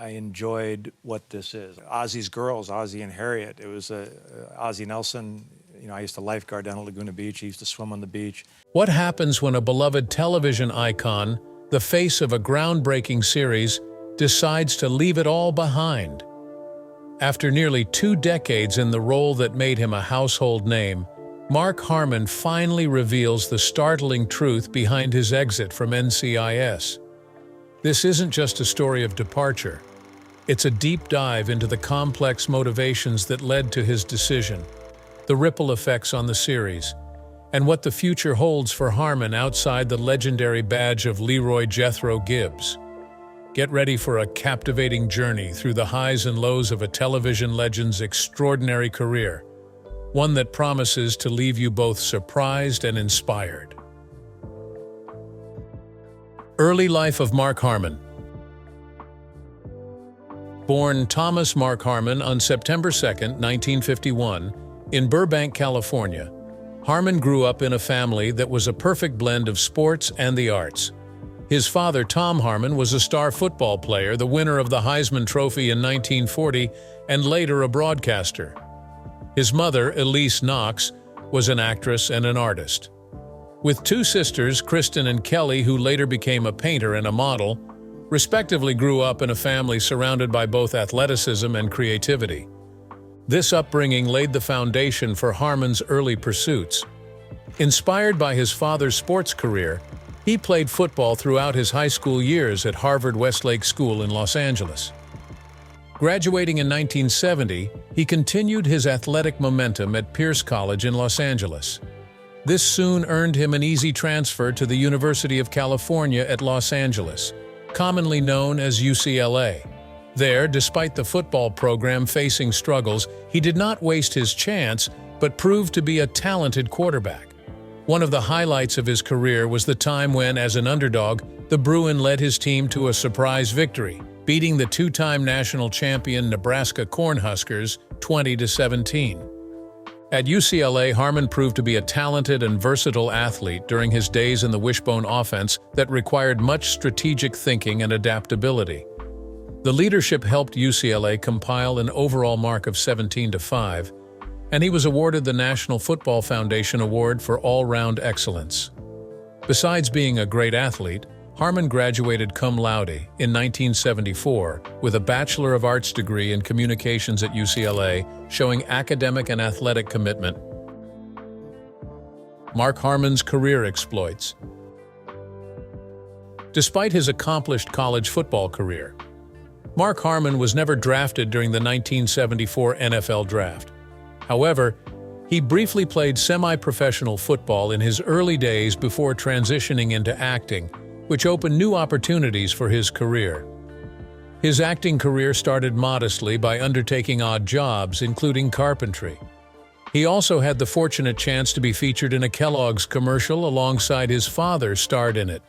I enjoyed what this is. Ozzy's Girls, Ozzy and Harriet. It was Ozzy Nelson. You know, I used to lifeguard down at Laguna Beach. He used to swim on the beach. What happens when a beloved television icon, the face of a groundbreaking series, decides to leave it all behind? After nearly 2 decades in the role that made him a household name, Mark Harmon finally reveals the startling truth behind his exit from NCIS. This isn't just a story of departure. It's a deep dive into the complex motivations that led to his decision, the ripple effects on the series, and what the future holds for Harmon outside the legendary badge of Leroy Jethro Gibbs. Get ready for a captivating journey through the highs and lows of a television legend's extraordinary career, one that promises to leave you both surprised and inspired. Early life of Mark Harmon. Born Thomas Mark Harmon on September 2, 1951, in Burbank, California, Harmon grew up in a family that was a perfect blend of sports and the arts. His father, Tom Harmon, was a star football player, the winner of the Heisman Trophy in 1940, and later a broadcaster. His mother, Elise Knox, was an actress and an artist. With 2 sisters, Kristen and Kelly, who later became a painter and a model, respectively grew up in a family surrounded by both athleticism and creativity. This upbringing laid the foundation for Harmon's early pursuits. Inspired by his father's sports career, he played football throughout his high school years at Harvard Westlake School in Los Angeles. Graduating in 1970, he continued his athletic momentum at Pierce College in Los Angeles. This soon earned him an easy transfer to the University of California at Los Angeles, commonly known as UCLA. There, despite the football program facing struggles, he did not waste his chance, but proved to be a talented quarterback. One of the highlights of his career was the time when, as an underdog, the Bruin led his team to a surprise victory, beating the 2-time national champion Nebraska Cornhuskers 20-17. At UCLA, Harmon proved to be a talented and versatile athlete during his days in the wishbone offense that required much strategic thinking and adaptability. The leadership helped UCLA compile an overall mark of 17-5, and he was awarded the National Football Foundation Award for all-round excellence. Besides being a great athlete, Harmon graduated cum laude in 1974 with a Bachelor of Arts degree in Communications at UCLA, showing academic and athletic commitment. Mark Harmon's career exploits. Despite his accomplished college football career, Mark Harmon was never drafted during the 1974 NFL Draft. However, he briefly played semi-professional football in his early days before transitioning into acting, which opened new opportunities for his career. His acting career started modestly by undertaking odd jobs, including carpentry. He also had the fortunate chance to be featured in a Kellogg's commercial alongside his father starred in it.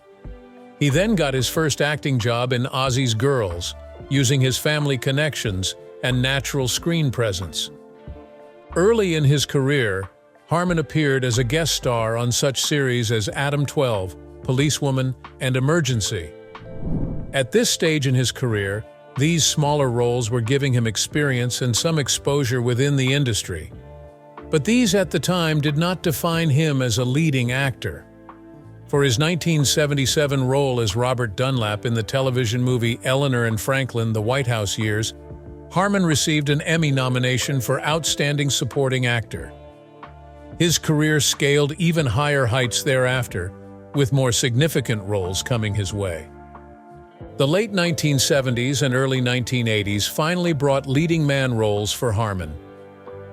He then got his first acting job in Ozzy's Girls, using his family connections and natural screen presence. Early in his career, Harmon appeared as a guest star on such series as Adam 12, Policewoman, and Emergency. At this stage in his career, these smaller roles were giving him experience and some exposure within the industry. But these at the time did not define him as a leading actor. For his 1977 role as Robert Dunlap in the television movie Eleanor and Franklin: The White House Years, Harmon received an Emmy nomination for Outstanding Supporting Actor. His career scaled even higher heights thereafter, with more significant roles coming his way. The late 1970s and early 1980s finally brought leading man roles for Harmon.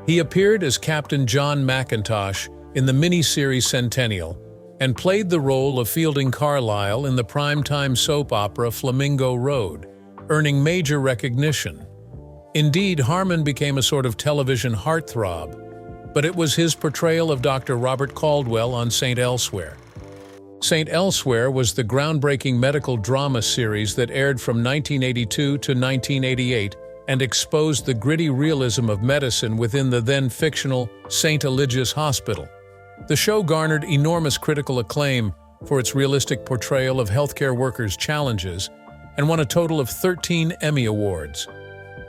He appeared as Captain John McIntosh in the miniseries Centennial, and played the role of Fielding Carlisle in the primetime soap opera Flamingo Road, earning major recognition. Indeed, Harmon became a sort of television heartthrob, but it was his portrayal of Dr. Robert Caldwell on St. Elsewhere. St. Elsewhere was the groundbreaking medical drama series that aired from 1982 to 1988 and exposed the gritty realism of medicine within the then-fictional St. Eligius Hospital. The show garnered enormous critical acclaim for its realistic portrayal of healthcare workers' challenges and won a total of 13 Emmy Awards.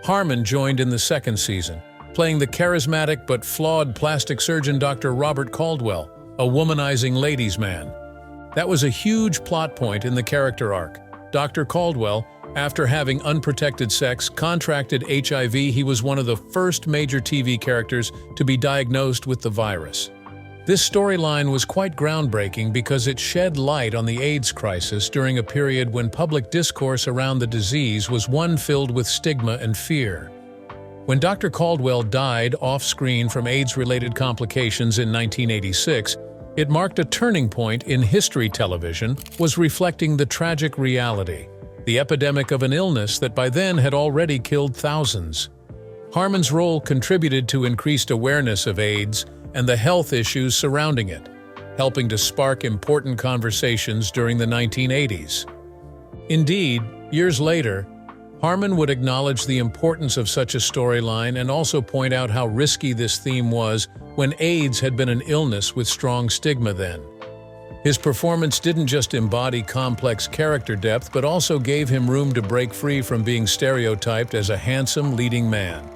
Harmon joined in the second season, playing the charismatic but flawed plastic surgeon Dr. Robert Caldwell, a womanizing ladies' man. That was a huge plot point in the character arc. Dr. Caldwell, after having unprotected sex, contracted HIV. He was one of the first major TV characters to be diagnosed with the virus. This storyline was quite groundbreaking because it shed light on the AIDS crisis during a period when public discourse around the disease was one filled with stigma and fear. When Dr. Caldwell died off-screen from AIDS-related complications in 1986, it marked a turning point in history. Television was reflecting the tragic reality, the epidemic of an illness that by then had already killed thousands. Harmon's role contributed to increased awareness of AIDS and the health issues surrounding it, helping to spark important conversations during the 1980s. Indeed, years later, Harmon would acknowledge the importance of such a storyline and also point out how risky this theme was when AIDS had been an illness with strong stigma then. His performance didn't just embody complex character depth, but also gave him room to break free from being stereotyped as a handsome leading man.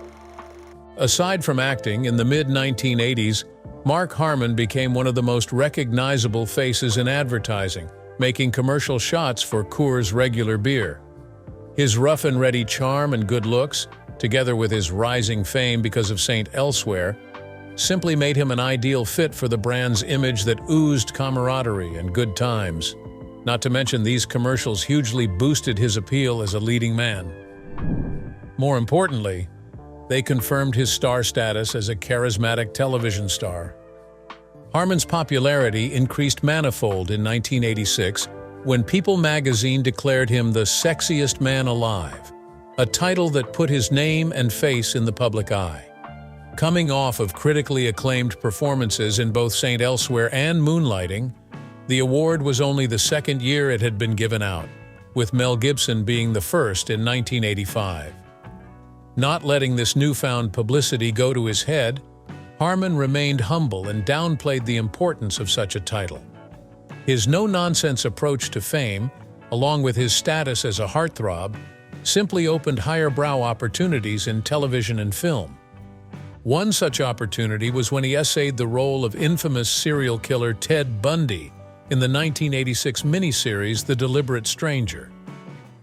Aside from acting, in the mid-1980s, Mark Harmon became one of the most recognizable faces in advertising, making commercial shots for Coors regular beer. His rough-and-ready charm and good looks, together with his rising fame because of St. Elsewhere, simply made him an ideal fit for the brand's image that oozed camaraderie and good times. Not to mention, these commercials hugely boosted his appeal as a leading man. More importantly, they confirmed his star status as a charismatic television star. Harmon's popularity increased manifold in 1986 when People magazine declared him the sexiest man alive, a title that put his name and face in the public eye. Coming off of critically acclaimed performances in both St. Elsewhere and Moonlighting, the award was only the second year it had been given out, with Mel Gibson being the first in 1985. Not letting this newfound publicity go to his head, Harmon remained humble and downplayed the importance of such a title. His no-nonsense approach to fame, along with his status as a heartthrob, simply opened higher-brow opportunities in television and film. One such opportunity was when he essayed the role of infamous serial killer Ted Bundy in the 1986 miniseries The Deliberate Stranger.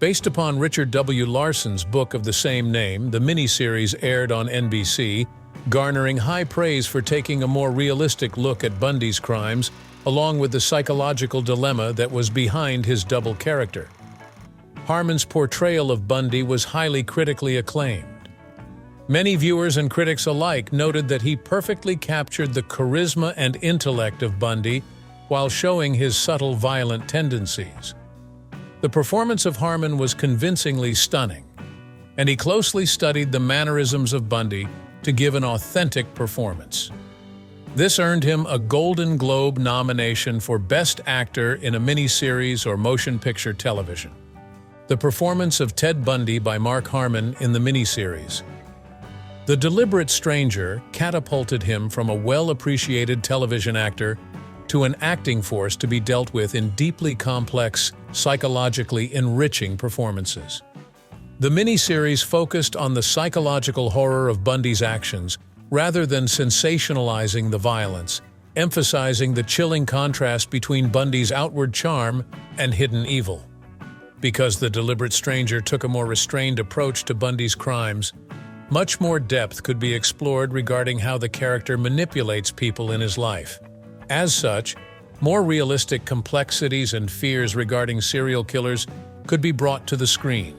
Based upon Richard W. Larson's book of the same name, the miniseries aired on NBC, garnering high praise for taking a more realistic look at Bundy's crimes, along with the psychological dilemma that was behind his double character. Harmon's portrayal of Bundy was highly critically acclaimed. Many viewers and critics alike noted that he perfectly captured the charisma and intellect of Bundy while showing his subtle violent tendencies. The performance of Harmon was convincingly stunning, and he closely studied the mannerisms of Bundy to give an authentic performance. This earned him a Golden Globe nomination for Best Actor in a Miniseries or Motion Picture Television. The performance of Ted Bundy by Mark Harmon in the miniseries The Deliberate Stranger catapulted him from a well-appreciated television actor to an acting force to be dealt with in deeply complex, psychologically enriching performances. The miniseries focused on the psychological horror of Bundy's actions rather than sensationalizing the violence, emphasizing the chilling contrast between Bundy's outward charm and hidden evil. Because The Deliberate Stranger took a more restrained approach to Bundy's crimes, much more depth could be explored regarding how the character manipulates people in his life. As such, more realistic complexities and fears regarding serial killers could be brought to the screen.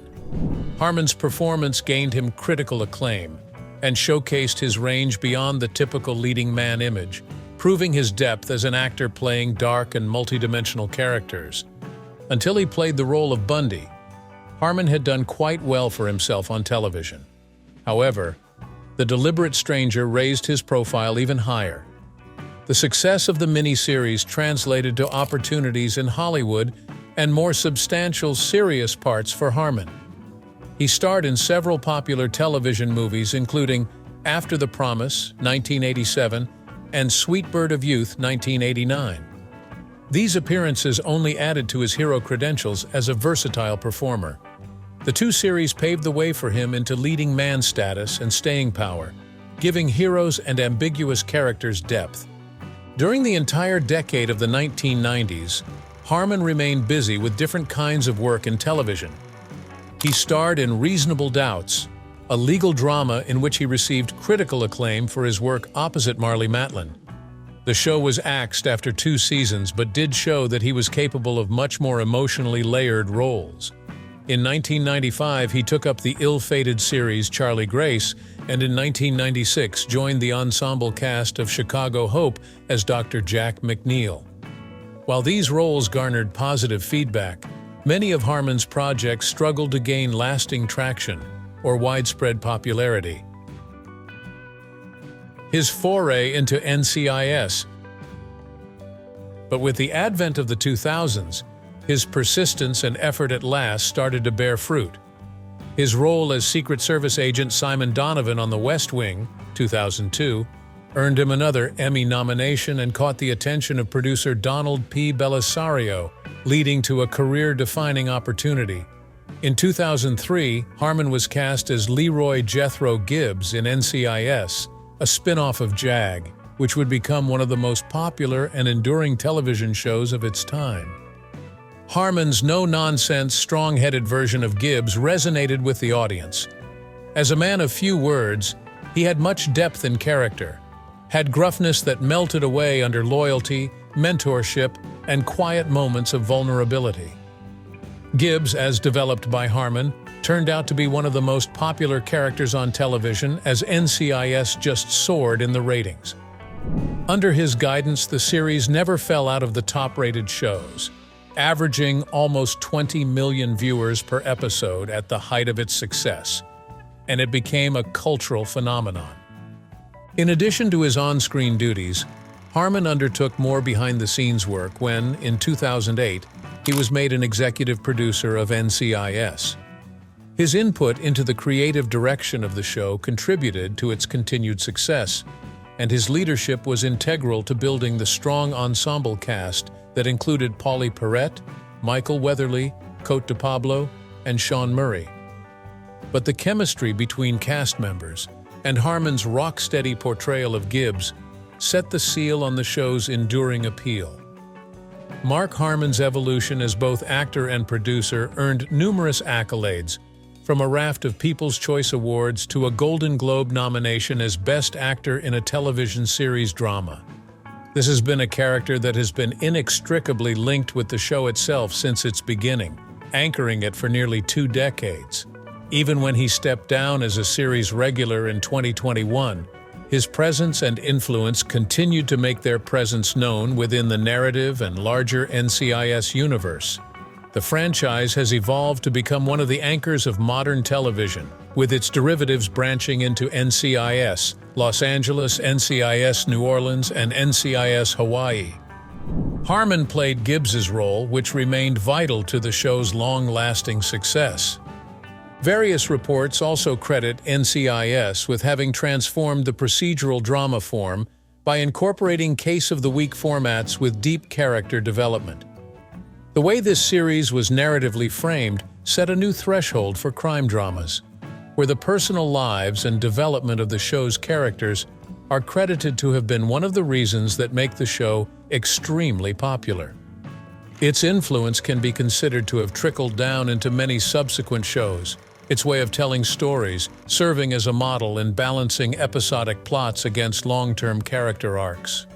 Harmon's performance gained him critical acclaim and showcased his range beyond the typical leading man image, proving his depth as an actor playing dark and multidimensional characters. Until he played the role of Bundy, Harmon had done quite well for himself on television. However, The Deliberate Stranger raised his profile even higher. The success of the miniseries translated to opportunities in Hollywood and more substantial, serious parts for Harmon. He starred in several popular television movies, including After the Promise, 1987, and Sweet Bird of Youth, 1989. These appearances only added to his hero credentials as a versatile performer. The two series paved the way for him into leading man status and staying power, giving heroes and ambiguous characters depth. During the entire decade of the 1990s, Harmon remained busy with different kinds of work in television. He starred in Reasonable Doubts, a legal drama in which he received critical acclaim for his work opposite Marlee Matlin. The show was axed after 2 seasons, but did show that he was capable of much more emotionally layered roles. In 1995, he took up the ill-fated series Charlie Grace, and in 1996 joined the ensemble cast of Chicago Hope as Dr. Jack McNeil. While these roles garnered positive feedback, many of Harmon's projects struggled to gain lasting traction or widespread popularity. His foray into NCIS. But with the advent of the 2000s, his persistence and effort at last started to bear fruit. His role as Secret Service agent Simon Donovan on The West Wing, 2002, earned him another Emmy nomination and caught the attention of producer Donald P. Bellisario, leading to a career-defining opportunity. In 2003, Harmon was cast as Leroy Jethro Gibbs in NCIS, a spin-off of JAG, which would become one of the most popular and enduring television shows of its time. Harmon's no-nonsense, strong-headed version of Gibbs resonated with the audience. As a man of few words, he had much depth in character, had gruffness that melted away under loyalty, mentorship, and quiet moments of vulnerability. Gibbs, as developed by Harmon, turned out to be one of the most popular characters on television as NCIS just soared in the ratings. Under his guidance, the series never fell out of the top-rated shows, averaging almost 20 million viewers per episode at the height of its success, and it became a cultural phenomenon. In addition to his on-screen duties, Harmon undertook more behind-the-scenes work when, in 2008, he was made an executive producer of NCIS. His input into the creative direction of the show contributed to its continued success, and his leadership was integral to building the strong ensemble cast that included Pauley Perrette, Michael Weatherly, Cote de Pablo, and Sean Murray. But the chemistry between cast members and Harmon's rock-steady portrayal of Gibbs set the seal on the show's enduring appeal. Mark Harmon's evolution as both actor and producer earned numerous accolades, from a raft of People's Choice Awards to a Golden Globe nomination as Best Actor in a Television Series Drama. This has been a character that has been inextricably linked with the show itself since its beginning, anchoring it for nearly 2 decades. Even when he stepped down as a series regular in 2021, his presence and influence continued to make their presence known within the narrative and larger NCIS universe. The franchise has evolved to become one of the anchors of modern television, with its derivatives branching into NCIS Los Angeles, NCIS New Orleans, and NCIS Hawaii. Harmon played Gibbs's role, which remained vital to the show's long-lasting success. Various reports also credit NCIS with having transformed the procedural drama form by incorporating case-of-the-week formats with deep character development. The way this series was narratively framed set a new threshold for crime dramas, where the personal lives and development of the show's characters are credited to have been one of the reasons that make the show extremely popular. Its influence can be considered to have trickled down into many subsequent shows, its way of telling stories serving as a model in balancing episodic plots against long-term character arcs.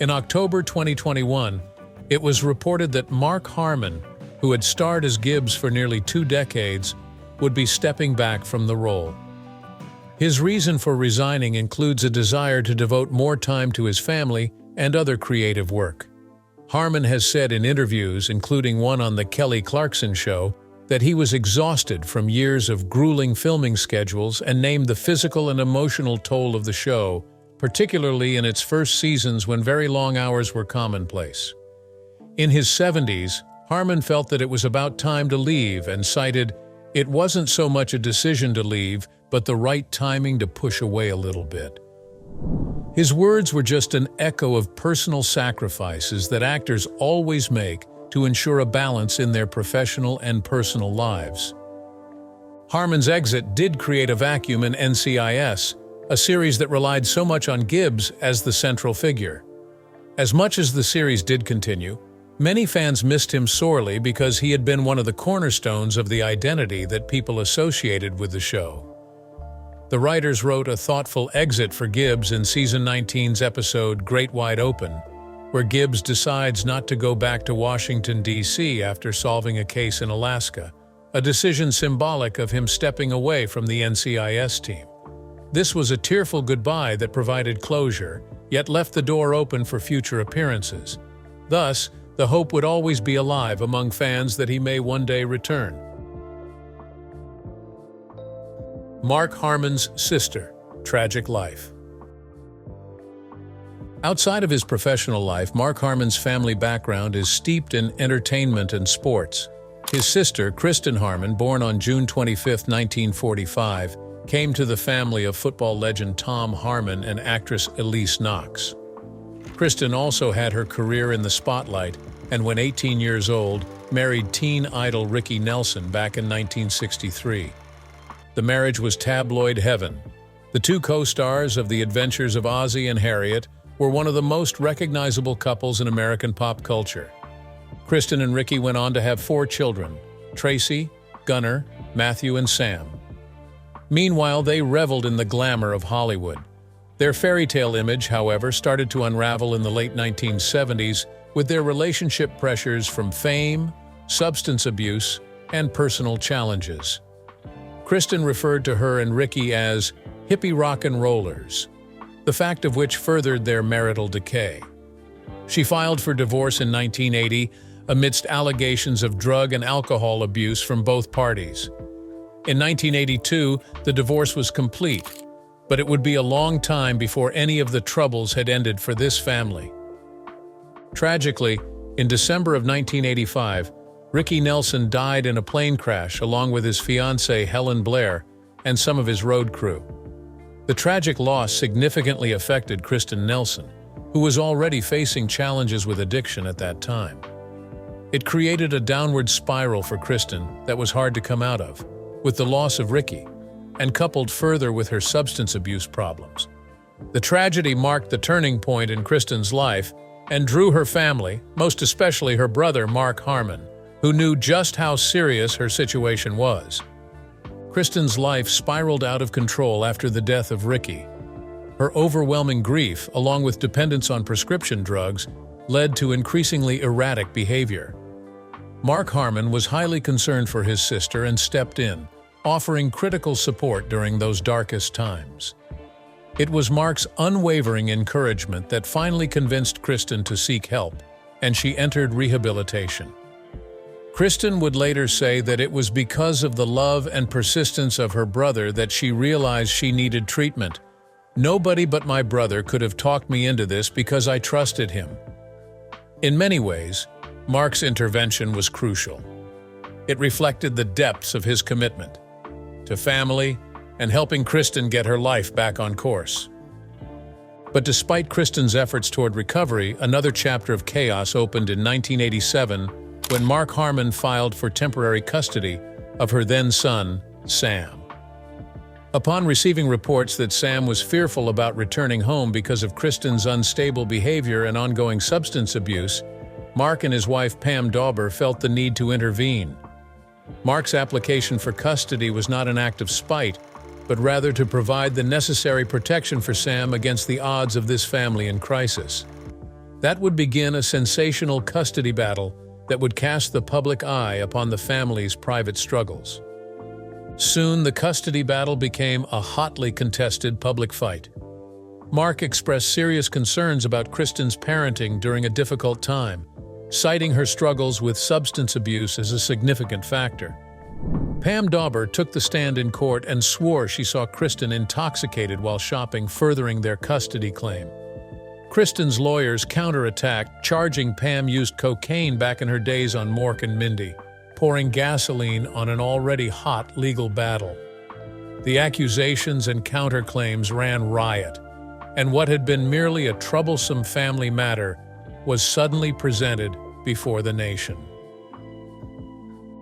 In October 2021, it was reported that Mark Harmon, who had starred as Gibbs for nearly 2 decades, would be stepping back from the role. His reason for resigning includes a desire to devote more time to his family and other creative work. Harmon has said in interviews, including one on The Kelly Clarkson Show, that he was exhausted from years of grueling filming schedules and named the physical and emotional toll of the show, particularly in its first seasons when very long hours were commonplace. In his 70s, Harmon felt that it was about time to leave and cited, "It wasn't so much a decision to leave, but the right timing to push away a little bit." His words were just an echo of personal sacrifices that actors always make to ensure a balance in their professional and personal lives. Harmon's exit did create a vacuum in NCIS, a series that relied so much on Gibbs as the central figure. As much as the series did continue, many fans missed him sorely because he had been one of the cornerstones of the identity that people associated with the show. The writers wrote a thoughtful exit for Gibbs in Season 19's episode Great Wide Open, where Gibbs decides not to go back to Washington, D.C. after solving a case in Alaska, a decision symbolic of him stepping away from the NCIS team. This was a tearful goodbye that provided closure, yet left the door open for future appearances. Thus, the hope would always be alive among fans that he may one day return. Mark Harmon's sister, tragic life. Outside of his professional life, Mark Harmon's family background is steeped in entertainment and sports. His sister, Kristen Harmon, born on June 25, 1945, came to the family of football legend Tom Harmon and actress Elise Knox. Kristen also had her career in the spotlight, and when 18 years old, married teen idol Ricky Nelson back in 1963. The marriage was tabloid heaven. The two co-stars of The Adventures of Ozzie and Harriet were one of the most recognizable couples in American pop culture. Kristen and Ricky went on to have 4 children: Tracy, Gunnar, Matthew, and Sam. Meanwhile, they reveled in the glamour of Hollywood. Their fairy tale image, however, started to unravel in the late 1970s with their relationship pressures from fame, substance abuse, and personal challenges. Kristen referred to her and Ricky as hippie rock and rollers, the fact of which furthered their marital decay. She filed for divorce in 1980 amidst allegations of drug and alcohol abuse from both parties. In 1982, the divorce was complete, but it would be a long time before any of the troubles had ended for this family. Tragically, in December of 1985, Ricky Nelson died in a plane crash along with his fiancée Helen Blair and some of his road crew. The tragic loss significantly affected Kristen Nelson, who was already facing challenges with addiction at that time. It created a downward spiral for Kristen that was hard to come out of, with the loss of Ricky, and coupled further with her substance abuse problems. The tragedy marked the turning point in Kristen's life and drew her family, most especially her brother Mark Harmon, who knew just how serious her situation was. Kristen's life spiraled out of control after the death of Ricky. Her overwhelming grief, along with dependence on prescription drugs, led to increasingly erratic behavior. Mark Harmon was highly concerned for his sister and stepped in, offering critical support during those darkest times. It was Mark's unwavering encouragement that finally convinced Kristen to seek help, and she entered rehabilitation. Kristen would later say that it was because of the love and persistence of her brother that she realized she needed treatment. "Nobody but my brother could have talked me into this because I trusted him." In many ways, Mark's intervention was crucial. It reflected the depths of his commitment to family and helping Kristen get her life back on course. But despite Kristen's efforts toward recovery, another chapter of chaos opened in 1987 when Mark Harmon filed for temporary custody of her then-son, Sam. Upon receiving reports that Sam was fearful about returning home because of Kristen's unstable behavior and ongoing substance abuse, Mark and his wife Pam Dawber felt the need to intervene. Mark's application for custody was not an act of spite, but rather to provide the necessary protection for Sam against the odds of this family in crisis. That would begin a sensational custody battle that would cast the public eye upon the family's private struggles. Soon, the custody battle became a hotly contested public fight. Mark expressed serious concerns about Kristen's parenting during a difficult time, citing her struggles with substance abuse as a significant factor. Pam Dawber took the stand in court and swore she saw Kristen intoxicated while shopping, furthering their custody claim. Kristen's lawyers counterattacked, charging Pam used cocaine back in her days on Mork and Mindy, pouring gasoline on an already hot legal battle. The accusations and counterclaims ran riot, and what had been merely a troublesome family matter was suddenly presented before the nation.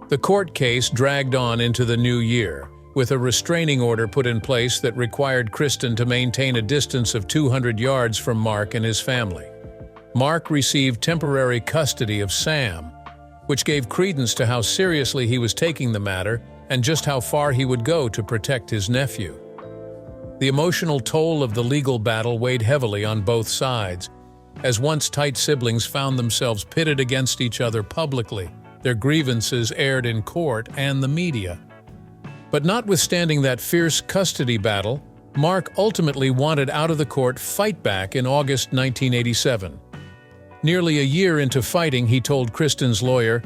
The court case dragged on into the new year, with a restraining order put in place that required Kristen to maintain a distance of 200 yards from Mark and his family. Mark received temporary custody of Sam, which gave credence to how seriously he was taking the matter and just how far he would go to protect his nephew. The emotional toll of the legal battle weighed heavily on both sides, as once tight siblings found themselves pitted against each other publicly, their grievances aired in court and the media. But notwithstanding that fierce custody battle, Mark ultimately wanted out of the court fight back in August 1987. Nearly a year into fighting, he told Kristen's lawyer,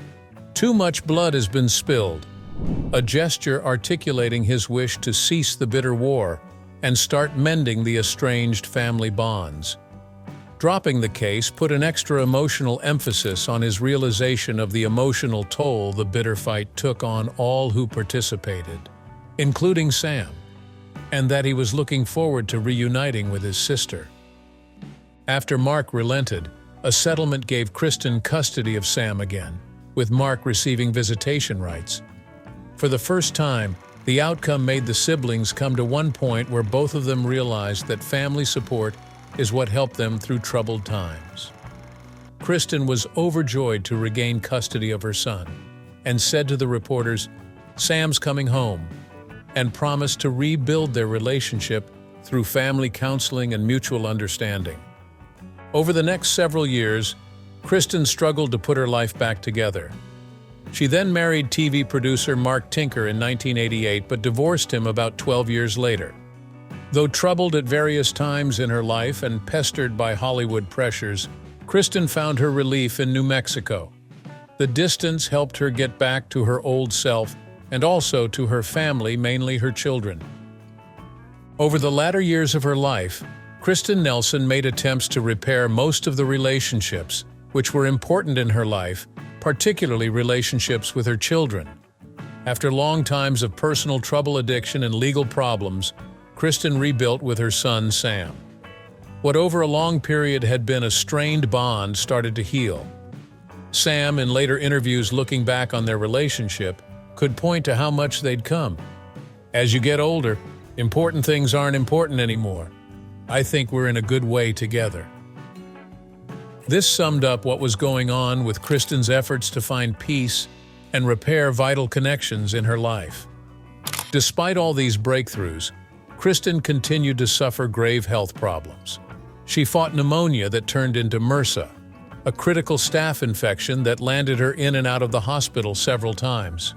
"Too much blood has been spilled," a gesture articulating his wish to cease the bitter war and start mending the estranged family bonds. Dropping the case put an extra emotional emphasis on his realization of the emotional toll the bitter fight took on all who participated, including Sam, and that he was looking forward to reuniting with his sister. After Mark relented, a settlement gave Kristen custody of Sam again, with Mark receiving visitation rights. For the first time, the outcome made the siblings come to one point where both of them realized that family support is what helped them through troubled times. Kristen was overjoyed to regain custody of her son and said to the reporters, "Sam's coming home," and promised to rebuild their relationship through family counseling and mutual understanding. Over the next several years, Kristen struggled to put her life back together. She then married TV producer Mark Tinker in 1988, but divorced him about 12 years later. Though troubled at various times in her life and pestered by Hollywood pressures, Kristen found her relief in New Mexico. The distance helped her get back to her old self and also to her family, mainly her children. Over the latter years of her life, Kristen Nelson made attempts to repair most of the relationships which were important in her life, particularly relationships with her children. After long times of personal trouble, addiction, and legal problems, Kristen rebuilt with her son, Sam. What over a long period had been a strained bond started to heal. Sam, in later interviews looking back on their relationship, could point to how much they'd come. "As you get older, important things aren't important anymore. I think we're in a good way together." This summed up what was going on with Kristen's efforts to find peace and repair vital connections in her life. Despite all these breakthroughs, Kristen continued to suffer grave health problems. She fought pneumonia that turned into MRSA, a critical staph infection that landed her in and out of the hospital several times.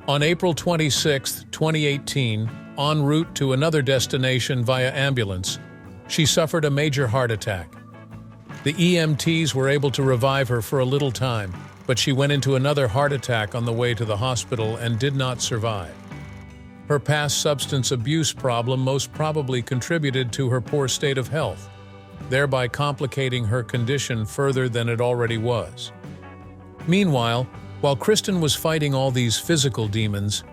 On April 26, 2018, en route to another destination via ambulance, she suffered a major heart attack. The EMTs were able to revive her for a little time, but she went into another heart attack on the way to the hospital and did not survive. Her past substance abuse problem most probably contributed to her poor state of health, thereby complicating her condition further than it already was. Meanwhile, while Kristen was fighting all these physical demons,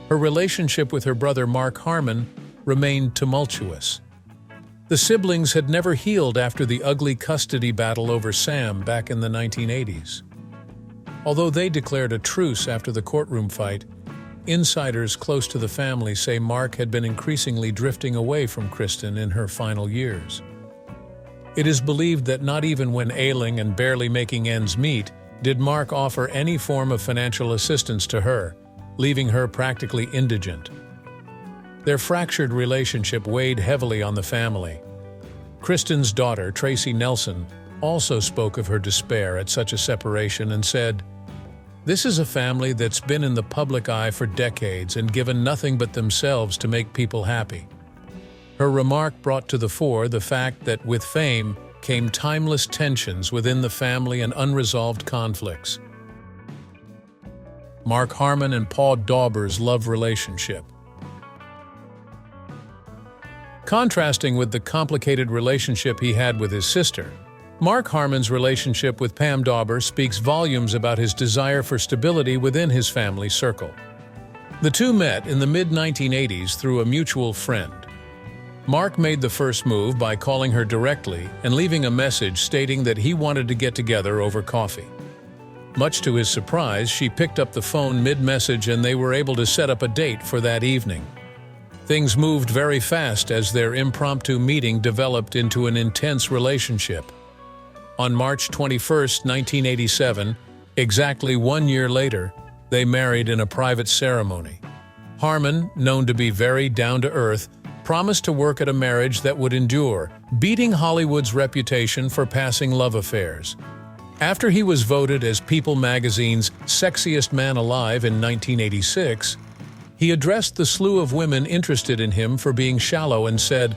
her relationship with her brother Mark Harmon remained tumultuous. The siblings had never healed after the ugly custody battle over Sam back in the 1980s. Although they declared a truce after the courtroom fight, insiders close to the family say Mark had been increasingly drifting away from Kristen in her final years. It is believed that not even when ailing and barely making ends meet did Mark offer any form of financial assistance to her, leaving her practically indigent. Their fractured relationship weighed heavily on the family. Kristen's daughter, Tracy Nelson, also spoke of her despair at such a separation and said, "This is a family that's been in the public eye for decades and given nothing but themselves to make people happy." Her remark brought to the fore the fact that with fame came timeless tensions within the family and unresolved conflicts. Mark Harmon and Pam Dawber's love relationship. Contrasting with the complicated relationship he had with his sister, Mark Harmon's relationship with Pam Dawber speaks volumes about his desire for stability within his family circle. The two met in the mid-1980s through a mutual friend. Mark made the first move by calling her directly and leaving a message stating that he wanted to get together over coffee. Much to his surprise, she picked up the phone mid-message and they were able to set up a date for that evening. Things moved very fast as their impromptu meeting developed into an intense relationship. On March 21, 1987, exactly 1 year later, they married in a private ceremony. Harmon, known to be very down-to-earth, promised to work at a marriage that would endure, beating Hollywood's reputation for passing love affairs. After he was voted as People magazine's Sexiest Man Alive in 1986, he addressed the slew of women interested in him for being shallow and said,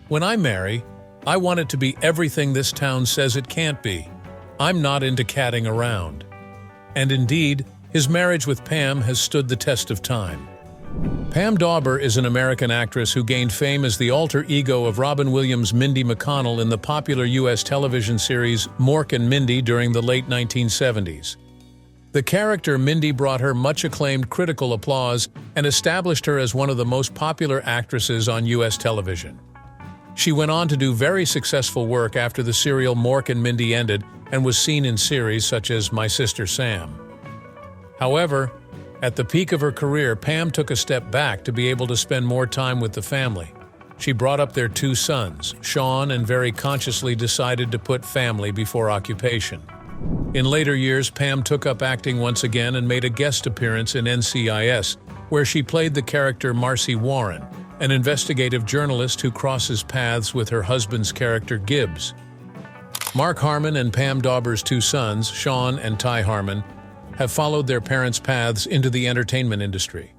"When I marry, I want it to be everything this town says it can't be. I'm not into catting around." And indeed, his marriage with Pam has stood the test of time. Pam Dawber is an American actress who gained fame as the alter ego of Robin Williams' Mindy McConnell in the popular U.S. television series Mork and Mindy during the late 1970s. The character Mindy brought her much acclaimed critical applause and established her as one of the most popular actresses on U.S. television. She went on to do very successful work after the serial Mork and Mindy ended and was seen in series such as My Sister Sam. However, at the peak of her career, Pam took a step back to be able to spend more time with the family. She brought up their 2 sons, Sean, and very consciously decided to put family before occupation. In later years, Pam took up acting once again and made a guest appearance in NCIS, where she played the character Marcy Warren, an investigative journalist who crosses paths with her husband's character Gibbs. Mark Harmon and Pam Dawber's 2 sons, Sean and Ty Harmon, have followed their parents' paths into the entertainment industry.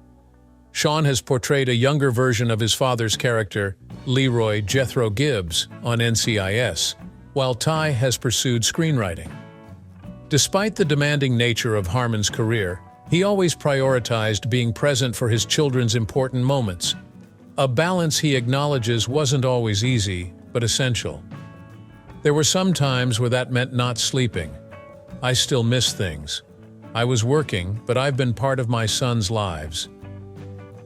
Sean has portrayed a younger version of his father's character, Leroy Jethro Gibbs, on NCIS, while Ty has pursued screenwriting. Despite the demanding nature of Harmon's career, he always prioritized being present for his children's important moments, a balance he acknowledges wasn't always easy, but essential. There were some times where that meant not sleeping. "I still miss things. I was working, but I've been part of my sons' lives."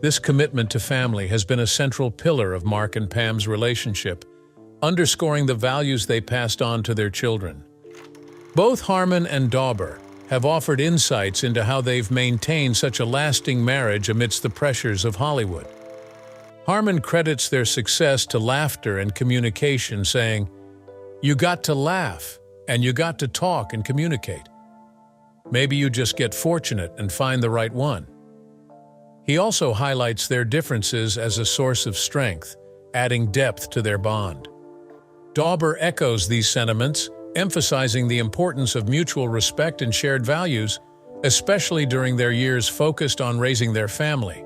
This commitment to family has been a central pillar of Mark and Pam's relationship, underscoring the values they passed on to their children. Both Harmon and Dawber have offered insights into how they've maintained such a lasting marriage amidst the pressures of Hollywood. Harmon credits their success to laughter and communication, saying, "You got to laugh, and you got to talk and communicate. Maybe you just get fortunate and find the right one." He also highlights their differences as a source of strength, adding depth to their bond. Dawber echoes these sentiments, emphasizing the importance of mutual respect and shared values, especially during their years focused on raising their family.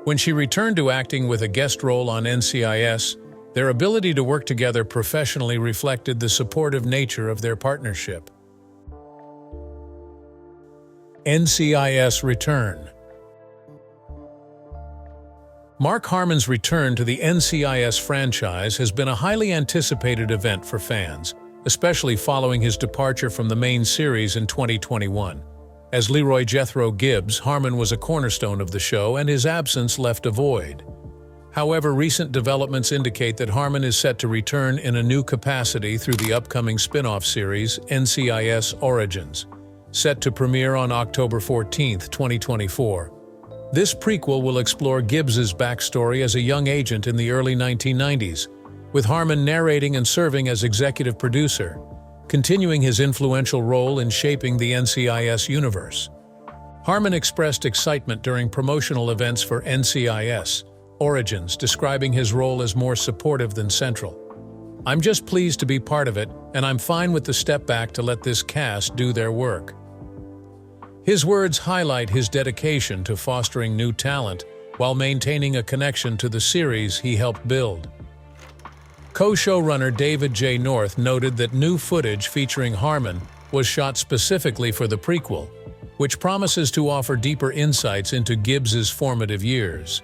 When she returned to acting with a guest role on NCIS, their ability to work together professionally reflected the supportive nature of their partnership. NCIS return. Mark Harmon's return to the NCIS franchise has been a highly anticipated event for fans, especially following his departure from the main series in 2021. As Leroy Jethro Gibbs, Harmon was a cornerstone of the show, and his absence left a void. However, recent developments indicate that Harmon is set to return in a new capacity through the upcoming spin-off series, NCIS Origins, set to premiere on October 14, 2024. This prequel will explore Gibbs's backstory as a young agent in the early 1990s, with Harmon narrating and serving as executive producer, continuing his influential role in shaping the NCIS universe. Harmon expressed excitement during promotional events for NCIS Origins, describing his role as more supportive than central. "I'm just pleased to be part of it, and I'm fine with the step back to let this cast do their work." His words highlight his dedication to fostering new talent while maintaining a connection to the series he helped build. Co-showrunner David J. North noted that new footage featuring Harmon was shot specifically for the prequel, which promises to offer deeper insights into Gibbs's formative years.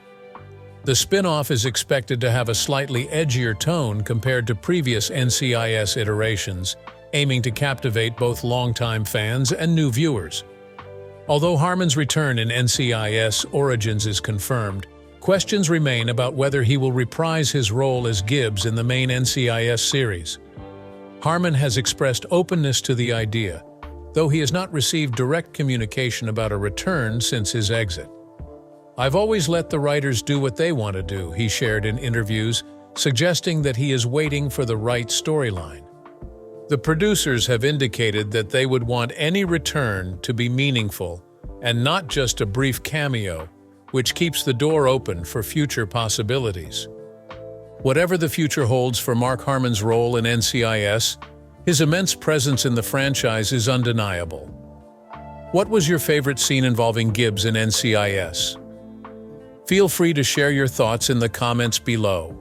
The spin-off is expected to have a slightly edgier tone compared to previous NCIS iterations, aiming to captivate both longtime fans and new viewers. Although Harmon's return in NCIS Origins is confirmed, questions remain about whether he will reprise his role as Gibbs in the main NCIS series. Harmon has expressed openness to the idea, though he has not received direct communication about a return since his exit. "I've always let the writers do what they want to do," he shared in interviews, suggesting that he is waiting for the right storyline. The producers have indicated that they would want any return to be meaningful and not just a brief cameo, which keeps the door open for future possibilities. Whatever the future holds for Mark Harmon's role in NCIS, his immense presence in the franchise is undeniable. What was your favorite scene involving Gibbs in NCIS? Feel free to share your thoughts in the comments below.